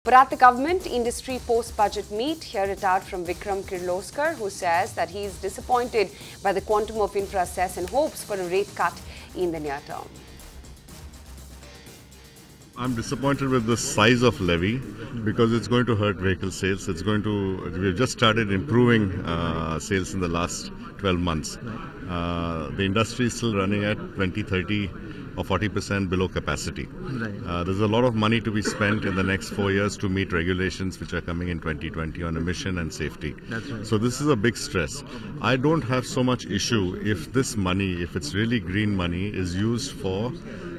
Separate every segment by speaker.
Speaker 1: But at the government industry post-budget meet, hear it out from Vikram Kirloskar, who says that he is disappointed by the quantum of infra cess and hopes for a rate cut in the near term.
Speaker 2: I'm disappointed with the size of levy because it's going to hurt vehicle sales. We've just started improving sales in the last 12 months. The industry is still running at 20, 30 or 40% below capacity. There's a lot of money to be spent in the next 4 years to meet regulations which are coming in 2020 on emission and safety. So this is a big stress. I don't have so much issue if this money, if it's really green money, is used for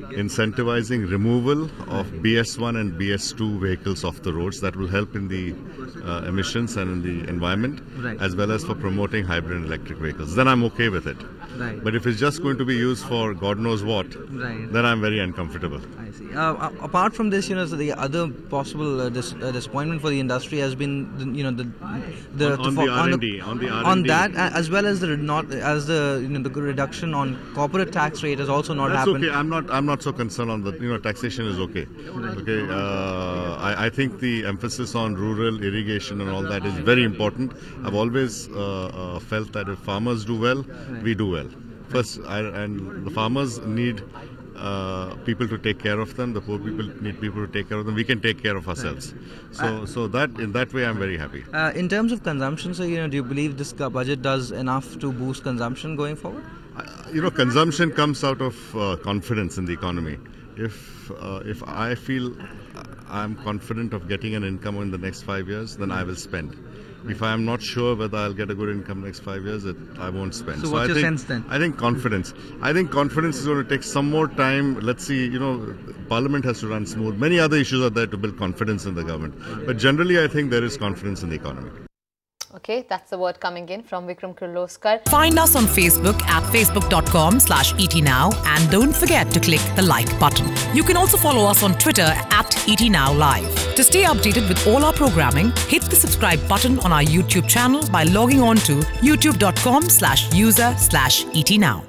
Speaker 2: incentivizing removal of BS1 and BS2 vehicles off the roads. That will help in the emissions and in the environment, as well as for promoting hybrid and electric vehicles. Then I'm okay with it. But if it's just going to be used for God knows what, then I'm very uncomfortable.
Speaker 3: I see. Apart from this, so the other possible disappointment for the industry has been, on that, as well as the reduction on corporate tax rate has also not happened.
Speaker 2: Okay. I'm not so concerned on that. Taxation is okay. Okay. I think the emphasis on rural irrigation and all that is very important. I've always felt that if farmers do well, we do well. First, and the farmers need people to take care of them. The poor people need people to take care of them. We can take care of ourselves. So that in that way, I'm very happy.
Speaker 3: In terms of consumption, so do you believe this budget does enough to boost consumption going forward?
Speaker 2: Consumption comes out of confidence in the economy. If I feel I'm confident of getting an income in the next 5 years, then I will spend. If I am not sure whether I'll get a good income next 5 years, I won't spend.
Speaker 3: So what's your sense then?
Speaker 2: I think confidence. I think confidence is going to take some more time. Let's see, Parliament has to run smooth. Many other issues are there to build confidence in the government. But generally, I think there is confidence in the economy.
Speaker 4: Okay, that's the word coming in from Vikram Kirloskar.
Speaker 5: Find us on Facebook at facebook.com/ETNow and don't forget to click the like button. You can also follow us on Twitter at ETNowLive. To stay updated with all our programming, hit the subscribe button on our YouTube channel by logging on to youtube.com/user/ETNow.